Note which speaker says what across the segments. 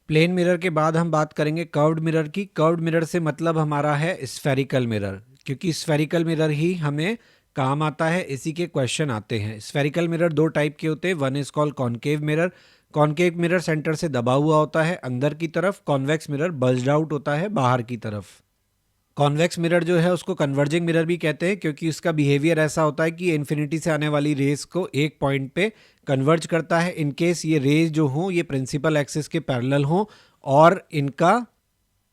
Speaker 1: Plane mirror के बाद हम बात करेंगे कर्व्ड मिरर की। कर्व्ड मिरर से मतलब हमारा है स्फेरिकल मिरर, क्योंकि स्फेरिकल मिरर ही हमें काम आता है, इसी के क्वेश्चन आते हैं। स्फेरिकल मिरर दो टाइप के होते हैं, one is called concave mirror. Concave mirror centre से दबा हुआ होता है अंदर की तरफ, कॉन्वेक्स मिरर बल्ज्ड आउट होता है बाहर की तरफ। कॉन्वेक्स मिरर जो है उसको कन्वर्जिंग मिरर भी कहते हैं, क्योंकि उसका बिहेवियर ऐसा होता है कि इन्फिनिटी से आने वाली रेज को एक पॉइंट पे कन्वर्ज करता है, इन केस ये रेज जो हो ये प्रिंसिपल एक्सिस के पैरेलल हो और इनका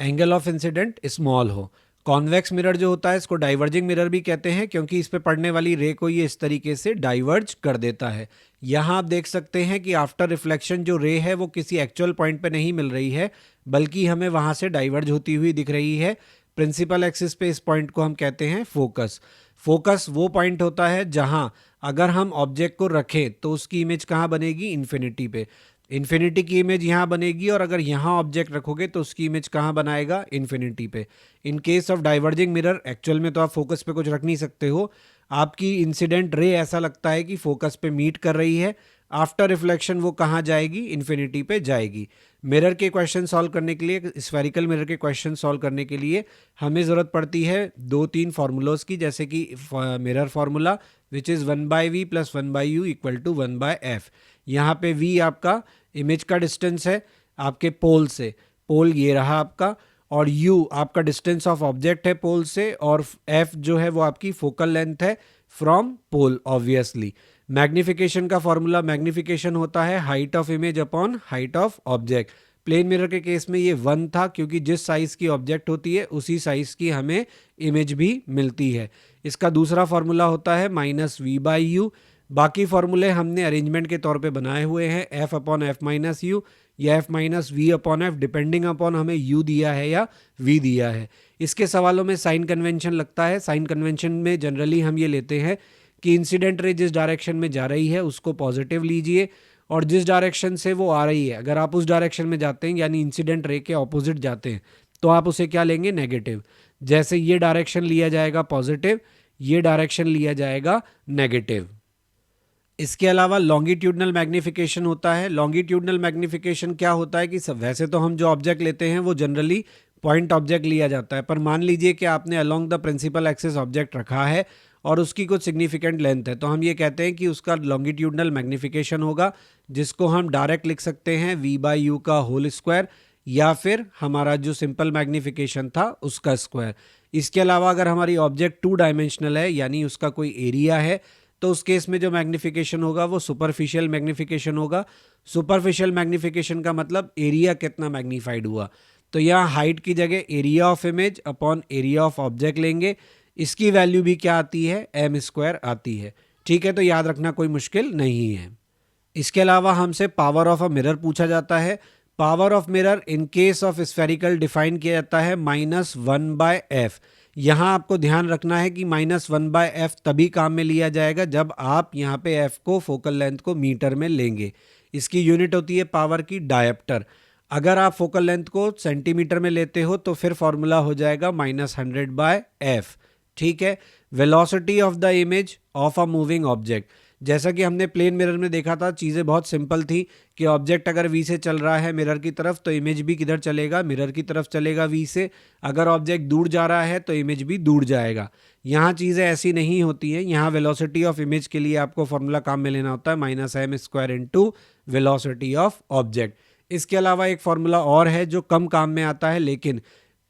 Speaker 1: एंगल ऑफ इंसिडेंट स्मॉल हो। कॉन्वेक्स मिरर जो होता है इसको डाइवर्जिंग मिरर भी कहते हैं, क्योंकि इस पे पड़ने वाली रे को ये इस तरीके से डाइवर्ज कर देता है। यहाँ आप देख सकते हैं कि आफ्टर रिफ्लेक्शन जो रे है वो किसी एक्चुअल पॉइंट पे नहीं मिल रही है, बल्कि हमें वहां से डाइवर्ज होती हुई दिख रही है प्रिंसिपल एक्सिस पे। इस पॉइंट को हम कहते हैं फोकस। फोकस वो पॉइंट होता है जहां अगर हम ऑब्जेक्ट को रखें तो उसकी इमेज कहाँ बनेगी, इन्फिनिटी पे। इन्फिनिटी की इमेज यहाँ बनेगी, और अगर यहाँ ऑब्जेक्ट रखोगे तो उसकी इमेज कहाँ बनाएगा, इन्फिनिटी पे। In case of diverging mirror actual में तो आप फोकस पे कुछ रख नहीं सकते हो, आपकी इंसिडेंट रे ऐसा लगता है कि फोकस पे मीट कर रही है, आफ्टर रिफ्लेक्शन वो कहाँ जाएगी, इन्फिनिटी पे जाएगी। मिरर के क्वेश्चन सॉल्व करने के लिए, स्फेरिकल मिरर के क्वेश्चन सॉल्व करने के लिए हमें ज़रूरत पड़ती है दो तीन फार्मूलोज की, जैसे कि mirror formula which is 1/v plus 1/u equal to 1/f। यहाँ पे v आपका इमेज का डिस्टेंस है आपके पोल से, पोल ये रहा आपका, और u आपका डिस्टेंस ऑफ ऑब्जेक्ट है पोल से, और f जो है वो आपकी फोकल लेंथ है फ्रॉम पोल ऑब्वियसली। मैग्निफिकेशन का फॉर्मूला, मैग्निफिकेशन होता है height of image upon height of object. Plane mirror के केस में ये 1 था, क्योंकि जिस साइज की ऑब्जेक्ट होती है उसी साइज की हमें इमेज भी मिलती है। इसका दूसरा फॉर्मूला होता है -v/u। बाकी फॉर्मूले हमने अरेंजमेंट के तौर पे बनाए हुए हैं, f upon f minus u या f minus v upon f, depending upon हमें u दिया है या v दिया है। इसके सवालों में साइन कन्वेंशन लगता है। साइन कन्वेंशन में जनरली हम ये लेते हैं कि इंसिडेंट रे जिस डायरेक्शन में जा रही है उसको पॉजिटिव लीजिए, और जिस डायरेक्शन से वो आ रही है अगर आप उस डायरेक्शन में जाते हैं यानी इंसिडेंट रे के ऑपोजिट जाते हैं तो आप उसे क्या लेंगे, नेगेटिव। जैसे ये डायरेक्शन लिया जाएगा पॉजिटिव, ये डायरेक्शन लिया जाएगा नेगेटिव। इसके अलावा लॉन्गिट्यूडनल मैग्निफिकेशन होता है। लॉन्गिट्यूडनल मैग्निफिकेशन क्या होता है कि वैसे तो हम जो ऑब्जेक्ट लेते हैं वो जनरली पॉइंट ऑब्जेक्ट लिया जाता है, पर मान लीजिए कि आपने along the principal axis object रखा है और उसकी कुछ सिग्निफिकेंट लेंथ है, तो हम ये कहते हैं कि उसका लॉन्गिट्यूडनल मैग्निफिकेशन होगा, जिसको हम डायरेक्ट लिख सकते हैं v/u का होल स्क्वायर, या फिर हमारा जो सिंपल मैग्निफिकेशन था उसका स्क्वायर। इसके अलावा अगर हमारी ऑब्जेक्ट 2 डायमेंशनल है यानी उसका कोई एरिया है, तो उस केस में जो मैग्निफिकेशन होगा वो सुपरफिशियल मैग्निफिकेशन होगा। सुपरफिशियल मैग्निफिकेशन का मतलब एरिया कितना मैग्नीफाइड हुआ, तो यहाँ हाइट की जगह area of image upon area of object लेंगे। इसकी वैल्यू भी क्या आती है, m² आती है। ठीक है, तो याद रखना कोई मुश्किल नहीं है। इसके अलावा हमसे पावर ऑफ अ मिरर पूछा जाता है। Power of mirror in case of spherical define किया जाता है -1/f। यहाँ आपको ध्यान रखना है कि -1/f तभी काम में लिया जाएगा जब आप यहाँ पे f को, फोकल लेंथ को मीटर में लेंगे। इसकी यूनिट होती है पावर की डायप्टर। अगर आप फोकल लेंथ को सेंटीमीटर में लेते हो तो फिर फॉर्मूला हो जाएगा -100/f। ठीक है। Velocity of the image of a moving object, जैसा कि हमने प्लेन मिरर में देखा था, चीज़ें बहुत सिंपल थी कि ऑब्जेक्ट अगर v से चल रहा है मिरर की तरफ तो इमेज भी किधर चलेगा, मिरर की तरफ चलेगा v से। अगर ऑब्जेक्ट दूर जा रहा है तो इमेज भी दूर जाएगा। यहाँ चीज़ें ऐसी नहीं होती हैं। यहाँ वेलोसिटी ऑफ इमेज के लिए आपको फॉर्मूला काम में लेना होता है -m² into velocity of object. इसके अलावा एक फॉर्मूला और है जो कम काम में आता है, लेकिन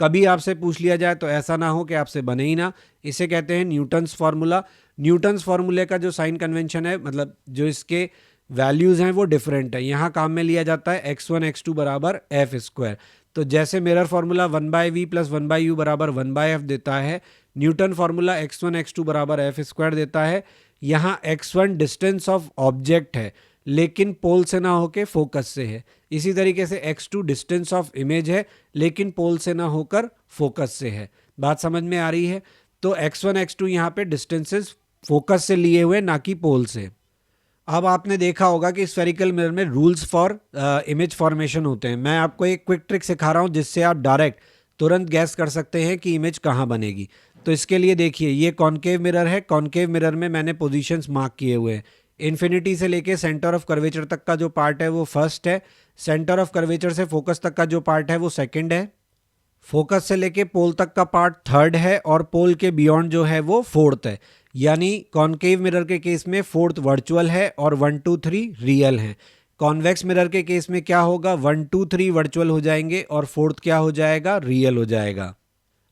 Speaker 1: कभी आपसे पूछ लिया जाए तो ऐसा ना हो कि आपसे बने ही ना। इसे कहते हैं न्यूटन्स फार्मूला। न्यूटन्स फार्मूले का जो साइन कन्वेंशन है, मतलब जो इसके वैल्यूज़ हैं वो डिफरेंट है। यहाँ काम में लिया जाता है x1 x2 बराबर f²। तो जैसे mirror formula 1/v plus 1/u बराबर 1/f देता है, न्यूटन फार्मूला x1 x2 बराबर f² देता है। यहाँ x1 डिस्टेंस ऑफ ऑब्जेक्ट है लेकिन पोल से ना होकर फोकस से है। इसी तरीके से x2 डिस्टेंस ऑफ इमेज है लेकिन पोल से ना होकर फोकस से है। बात समझ में आ रही है? तो x1 x2 यहाँ पे डिस्टेंसेस फोकस से लिए हुए, ना कि पोल से। अब आपने देखा होगा कि स्फेरिकल मिरर में रूल्स फॉर इमेज फॉर्मेशन होते हैं। मैं आपको एक क्विक ट्रिक सिखा रहा हूँ जिससे आप डायरेक्ट तुरंत गैस कर सकते हैं कि इमेज कहाँ बनेगी। तो इसके लिए देखिए, ये कॉनकेव मिरर है। कॉनकेव मिरर में मैंने पोजीशंस मार्क किए हुए हैं। इन्फिनिटी से लेके सेंटर ऑफ कर्वेचर तक का जो पार्ट है वो फर्स्ट है, सेंटर ऑफ कर्वेचर से फोकस तक का जो पार्ट है वो सेकंड है, फोकस से लेके पोल तक का पार्ट थर्ड है और पोल के बियॉन्ड जो है वो फोर्थ है। यानी कॉनकेव मिरर के केस में फोर्थ वर्चुअल है और 1 2 3 रियल है। कॉन्वेक्स मिरर के केस में क्या होगा, 1 2 3 वर्चुअल हो जाएंगे और फोर्थ क्या हो जाएगा, रियल हो जाएगा।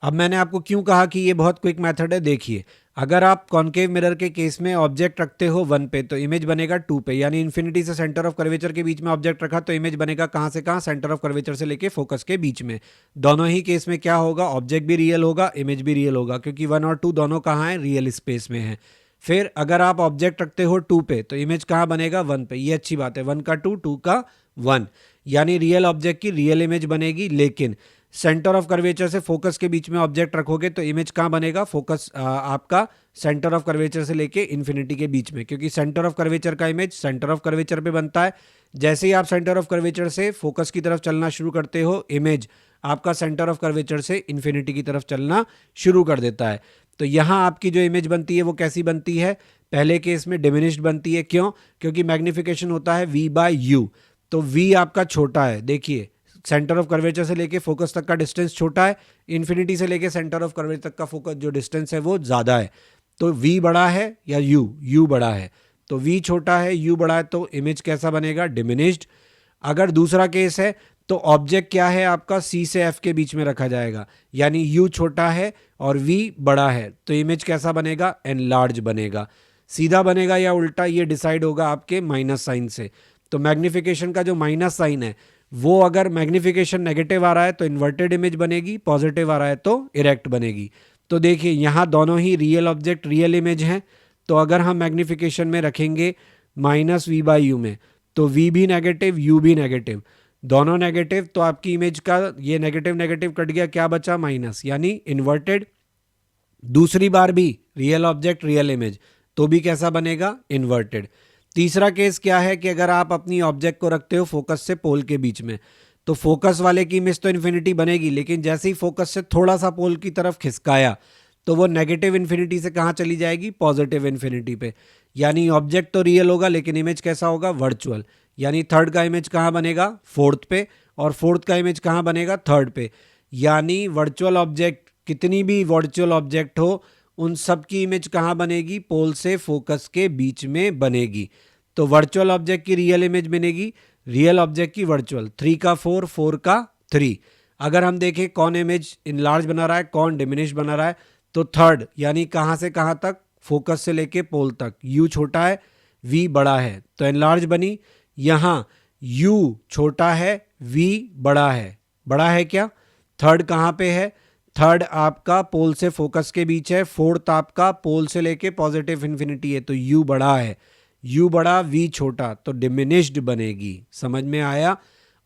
Speaker 1: अब मैंने आपको क्यों कहा कि ये बहुत क्विक मेथड है, देखिए अगर आप कॉनकेव मिरर के केस में ऑब्जेक्ट रखते हो 1 पे तो इमेज बनेगा 2 पे, यानी इन्फिनिटी से सेंटर ऑफ कर्वेचर के बीच में ऑब्जेक्ट रखा तो इमेज बनेगा कहाँ से कहाँ, सेंटर ऑफ कर्वेचर से लेके फोकस के बीच में। दोनों ही केस में क्या होगा, ऑब्जेक्ट भी रियल होगा, इमेज भी रियल होगा, क्योंकि 1 और 2 दोनों कहाँ हैं, रियल स्पेस में है। फिर अगर आप ऑब्जेक्ट रखते हो 2 पे तो इमेज कहाँ बनेगा, 1 पे। ये अच्छी बात है, 1 का 2, 2 का 1, यानी रियल ऑब्जेक्ट की रियल इमेज बनेगी। लेकिन सेंटर ऑफ कर्वेचर से फोकस के बीच में ऑब्जेक्ट रखोगे तो इमेज कहाँ बनेगा, फोकस आपका सेंटर ऑफ कर्वेचर से लेके इन्फिनिटी के बीच में, क्योंकि सेंटर ऑफ कर्वेचर का इमेज सेंटर ऑफ कर्वेचर पे बनता है। जैसे ही आप सेंटर ऑफ कर्वेचर से फोकस की तरफ चलना शुरू करते हो, इमेज आपका सेंटर ऑफ कर्वेचर से इन्फिनिटी की तरफ चलना शुरू कर देता है। तो यहाँ आपकी जो इमेज बनती है वो कैसी बनती है, पहले केस में डिमिनिश्ड बनती है। क्यों, क्योंकि मैग्निफिकेशन होता है v/u, तो v आपका छोटा है। देखिए सेंटर ऑफ कर्वेचर से लेके फोकस तक का डिस्टेंस छोटा है, इन्फिनिटी से लेके सेंटर ऑफ कर्वेचर तक का फोकस जो डिस्टेंस है वो ज़्यादा है। तो v बड़ा है या u बड़ा है, तो v छोटा है u बड़ा है, तो इमेज कैसा बनेगा, डिमिनिश्ड। अगर दूसरा केस है तो ऑब्जेक्ट क्या है आपका, c से f के बीच में रखा जाएगा, यानी u छोटा है और v बड़ा है, तो इमेज कैसा बनेगा, एनलार्ज बनेगा। सीधा बनेगा या उल्टा ये डिसाइड होगा आपके माइनस साइन से। तो मैग्निफिकेशन का जो माइनस साइन है वो अगर मैग्निफिकेशन नेगेटिव आ रहा है तो इन्वर्टेड इमेज बनेगी, पॉजिटिव आ रहा है तो इरेक्ट बनेगी। तो देखिए यहाँ दोनों ही रियल ऑब्जेक्ट रियल इमेज हैं, तो अगर हम मैग्निफिकेशन में रखेंगे -v/u में तो v भी नेगेटिव u भी नेगेटिव, दोनों नेगेटिव, तो आपकी इमेज का ये नेगेटिव नेगेटिव कट गया, क्या बचा, माइनस, यानी इन्वर्टेड। दूसरी बार भी रियल ऑब्जेक्ट रियल इमेज, तो भी कैसा बनेगा, इन्वर्टेड। तीसरा केस क्या है कि अगर आप अपनी ऑब्जेक्ट को रखते हो फोकस से पोल के बीच में, तो फोकस वाले की इमेज तो इन्फिनिटी बनेगी, लेकिन जैसे ही फोकस से थोड़ा सा पोल की तरफ खिसकाया तो वो नेगेटिव इन्फिनिटी से कहाँ चली जाएगी, पॉजिटिव इन्फिनिटी पे। यानी ऑब्जेक्ट तो रियल होगा लेकिन इमेज कैसा होगा, वर्चुअल। यानी थर्ड का इमेज कहाँ बनेगा, फोर्थ पे, और फोर्थ का इमेज कहाँ बनेगा, थर्ड पे। यानी वर्चुअल ऑब्जेक्ट, कितनी भी वर्चुअल ऑब्जेक्ट हो, उन सब की इमेज कहाँ बनेगी, पोल से फोकस के बीच में बनेगी। तो वर्चुअल ऑब्जेक्ट की रियल इमेज बनेगी, रियल ऑब्जेक्ट की वर्चुअल। 3 का 4, 4 का 3। अगर हम देखें कौन इमेज इनलार्ज बना रहा है, कौन डिमिनिश बना रहा है, तो थर्ड, यानी कहाँ से कहाँ तक, फोकस से लेके पोल तक। u छोटा है, v बड़ा है, तो इनलार्ज बनी। यहाँ u छोटा है, v बड़ा है। बड़ा है क्या, थर्ड कहाँ पे है, थर्ड आपका पोल से फोकस के बीच है, फोर्थ आपका पोल से लेके पॉजिटिव इन्फिनिटी है, तो u बड़ा है, u बड़ा v छोटा, तो डिमिनिश्ड बनेगी। समझ में आया।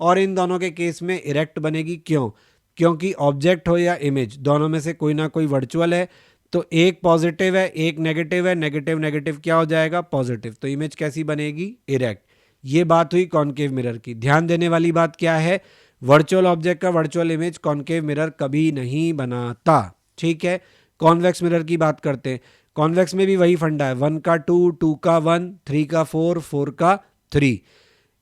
Speaker 1: और इन दोनों के केस में इरेक्ट बनेगी। क्यों, क्योंकि ऑब्जेक्ट हो या इमेज, दोनों में से कोई ना कोई वर्चुअल है, तो एक पॉजिटिव है एक नेगेटिव है, नेगेटिव नेगेटिव क्या हो जाएगा, पॉजिटिव, तो इमेज कैसी बनेगी, इरेक्ट। ये बात हुई कॉनकेव मिरर की। ध्यान देने वाली बात क्या है, वर्चुअल ऑब्जेक्ट का वर्चुअल इमेज कॉनकेव मिरर कभी नहीं बनाता। ठीक है, कॉन्वेक्स मिरर की बात करते हैं। कॉन्वेक्स में भी वही फंडा है, 1 का 2, 2 का 1, 3 का 4, 4 का 3।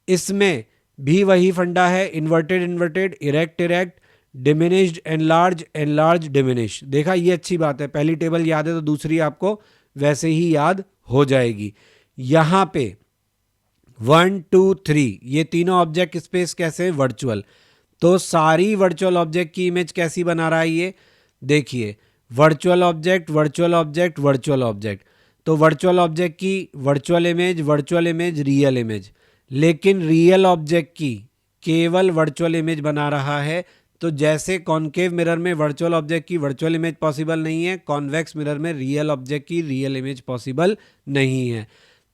Speaker 1: इसमें भी वही फंडा है, inverted inverted, erect erect, diminished enlarge enlarge diminish. देखा, ये अच्छी बात है, पहली टेबल याद है तो दूसरी आपको वैसे ही याद हो जाएगी। यहाँ पे 1 2 3 ये तीनों ऑब्जेक्ट स्पेस कैसे, वर्चुअल। तो सारी वर्चुअल ऑब्जेक्ट की इमेज कैसी बना रहा है ये, देखिए virtual object virtual object virtual object. तो वर्चुअल ऑब्जेक्ट की वर्चुअल इमेज रियल इमेज, लेकिन रियल ऑब्जेक्ट की केवल वर्चुअल इमेज बना रहा है। तो जैसे कॉनकेव मिरर में वर्चुअल ऑब्जेक्ट की वर्चुअल इमेज पॉसिबल नहीं है, कॉन्वेक्स मिरर में रियल ऑब्जेक्ट की रियल इमेज पॉसिबल नहीं है।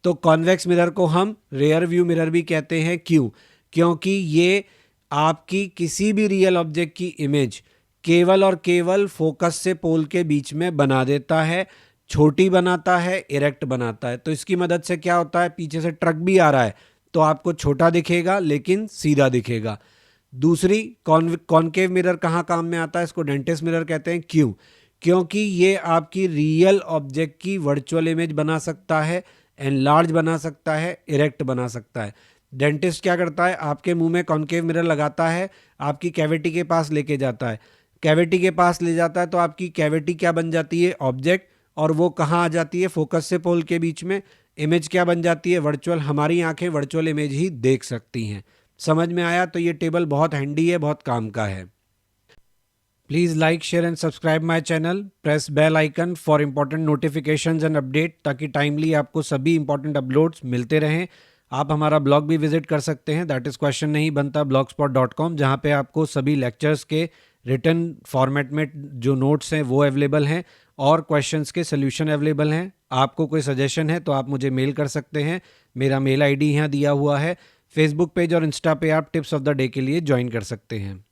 Speaker 1: तो कॉन्वेक्स मिरर को हम रेयर व्यू मिरर भी कहते हैं। क्यों, क्योंकि ये आपकी किसी भी रियल ऑब्जेक्ट की इमेज केवल और केवल फोकस से पोल के बीच में बना देता है, छोटी बनाता है, इरेक्ट बनाता है। तो इसकी मदद से क्या होता है, पीछे से ट्रक भी आ रहा है तो आपको छोटा दिखेगा लेकिन सीधा दिखेगा। दूसरी, कॉनकेव मिरर कहाँ काम में आता है, इसको डेंटिस्ट मिरर कहते हैं। क्यों, क्योंकि ये आपकी रियल ऑब्जेक्ट की वर्चुअल इमेज बना सकता है, एनलार्ज बना सकता है, इरेक्ट बना सकता है। डेंटिस्ट क्या करता है, आपके मुंह में कॉन्केव मिरर लगाता है, आपकी कैविटी के पास लेके जाता है। कैविटी के पास ले जाता है तो आपकी कैविटी क्या बन जाती है, ऑब्जेक्ट, और वो कहाँ आ जाती है, फोकस से पोल के बीच में। इमेज क्या बन जाती है, वर्चुअल। हमारी आंखें वर्चुअल इमेज ही देख सकती हैं। समझ में आया? तो ये टेबल बहुत हैंडी है, बहुत काम का है। Please like, share and subscribe my channel. Press bell icon for important notifications and update, ताकि टाइमली आपको सभी इंपॉर्टेंट अपलोड्स मिलते रहें। आप हमारा ब्लॉग भी विजिट कर सकते हैं, दैट इज़ क्वेश्चन नहीं बनता blogspot.com, जहाँ पे आपको सभी लेक्चर्स के रिटन फॉर्मेट में जो नोट्स हैं वो अवेलेबल हैं और क्वेश्चंस के सोल्यूशन अवेलेबल हैं। आपको कोई सजेशन है तो आप मुझे मेल कर सकते हैं। मेरा मेल आईडी यहाँ दिया हुआ है। फेसबुक पेज और इंस्टा पे आप टिप्स ऑफ द डे के लिए ज्वाइन कर सकते हैं।